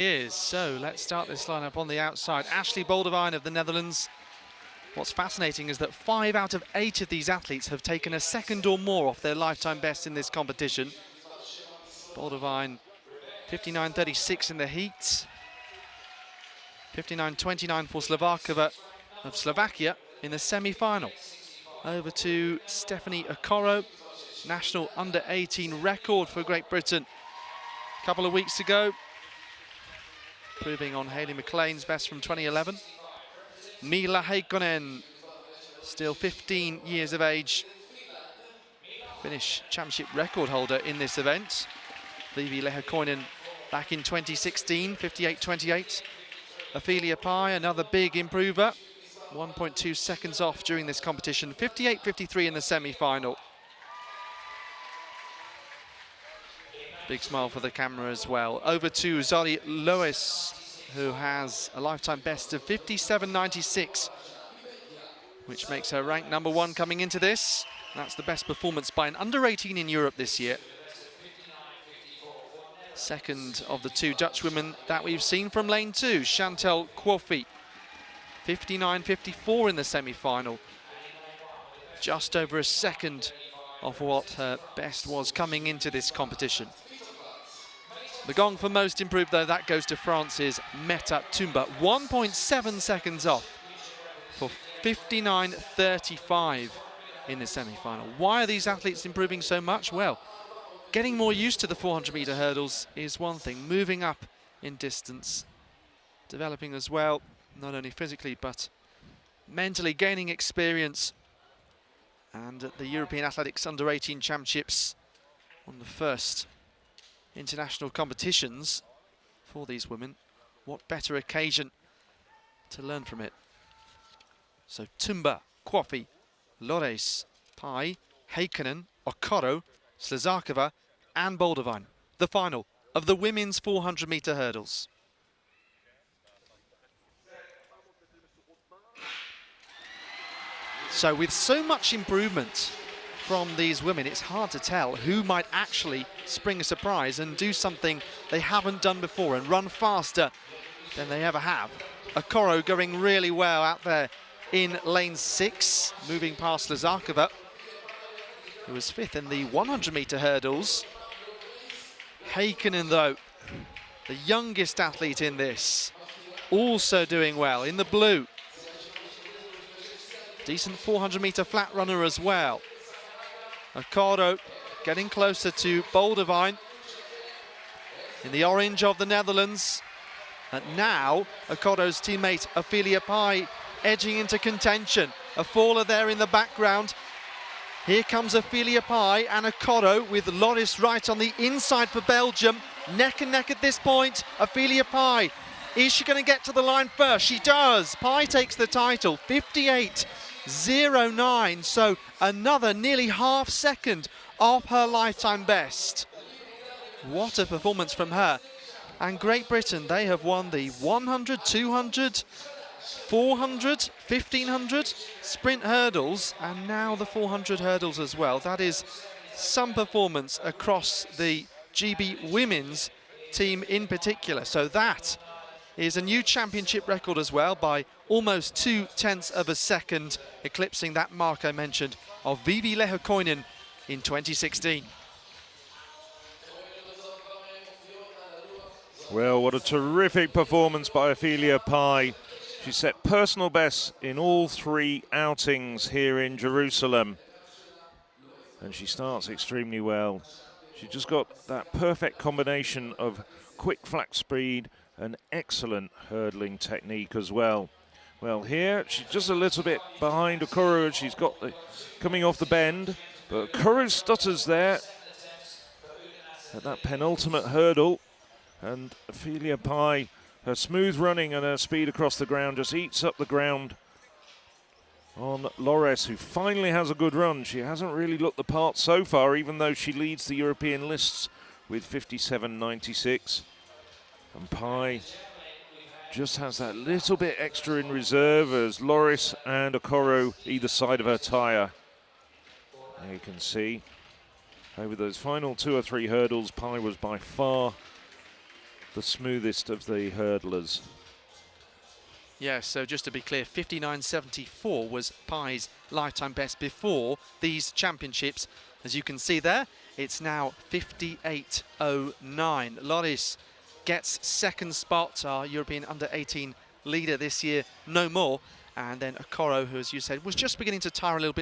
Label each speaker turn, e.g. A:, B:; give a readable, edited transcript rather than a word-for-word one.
A: So let's start this lineup on the outside. Ashley Boldewijn of the Netherlands. What's fascinating is that 5 out of 8 of these athletes have taken a second or more off their lifetime best in this competition. Boldewijn 59.36 in the heat. 59.29 for Slovakova of Slovakia in the semi-final. Over to Stephanie Okoro, national under-18 record for Great Britain a couple of weeks ago, improving on Hayley McLean's best from 2011. Mila Heikkinen, still 15 years of age, Finnish championship record holder in this event. Viivi Lehkoinen back in 2016, 58.28. Ophelia Pye, another big improver, 1.2 seconds off during this competition, 58.53 in the semi-final. Big smile for the camera as well. Over to Zari Lois, who has a lifetime best of 57.96, which makes her ranked #1 coming into this. That's the best performance by an under-18 in Europe this year. Second of the 2 Dutch women that we've seen from lane 2, Chantal Quoffy, 59.54 in the semi-final. Just over a second of what her best was coming into this competition. The gong for most improved, though, that goes to France's Meta Tumba, 1.7 seconds off for 59.35 in the semi-final. Why are these athletes improving so much? Well, getting more used to the 400-meter hurdles is one thing. Moving up in distance, developing as well, not only physically but mentally, gaining experience. And at the European Athletics Under-18 Championships, on the first international competitions for these women, what better occasion to learn from it? So Tumba, Quoffy, Lois, Pye, Heikkinen, Okoro, Slezakova and Boldewijn, the final of the women's 400-meter hurdles. So with so much improvement from these women, it's hard to tell who might actually spring a surprise and do something they haven't done before and run faster than they ever have. Okoro going really well out there in lane 6, moving past Slezakova, who was 5th in the 100-meter hurdles. Heikkinen, though, the youngest athlete in this, also doing well in the blue. Decent 400-meter flat runner as well. Okoro getting closer to Boldewijn in the orange of the Netherlands. And now Okoro's teammate Ophelia Pye edging into contention. A faller there in the background. Here comes Ophelia Pye and Okoro with Loris right on the inside for Belgium. Neck and neck at this point. Ophelia Pye, is she going to get to the line first? She does. Pye takes the title, 58.09. So another nearly half second off her lifetime best. What a performance from her. And Great Britain, they have won the 100, 200, 400, 1500 sprint hurdles, and now the 400 hurdles as well. That is some performance across the GB women's team in particular. So that is a new championship record as well by almost 0.2 of a second, eclipsing that mark I mentioned of Viivi Lehkoinen in 2016.
B: Well, what a terrific performance by Ophelia Pye. She set personal bests in all 3 outings here in Jerusalem. And she starts extremely well. She just got that perfect combination of quick flat speed and excellent hurdling technique as well. Well, here she's just a little bit behind Okoro. She's got the coming off the bend, but Okoro stutters there at that penultimate hurdle. And Ophelia Pye, her smooth running and her speed across the ground just eats up the ground on Loris, who finally has a good run. She hasn't really looked the part so far, even though she leads the European lists with 57.96. And Pye just has that little bit extra in reserve as Loris and Okoro either side of her tyre. There you can see over those final 2 or 3 hurdles, Pye was by far the smoothest of the hurdlers.
A: Yeah, so just to be clear, 59.74 was Pye's lifetime best before these championships. As you can see there, it's now 58.09. Loris gets second spot, our European under-18 leader this year, no more. And then Okoro, who, as you said, was just beginning to tire a little bit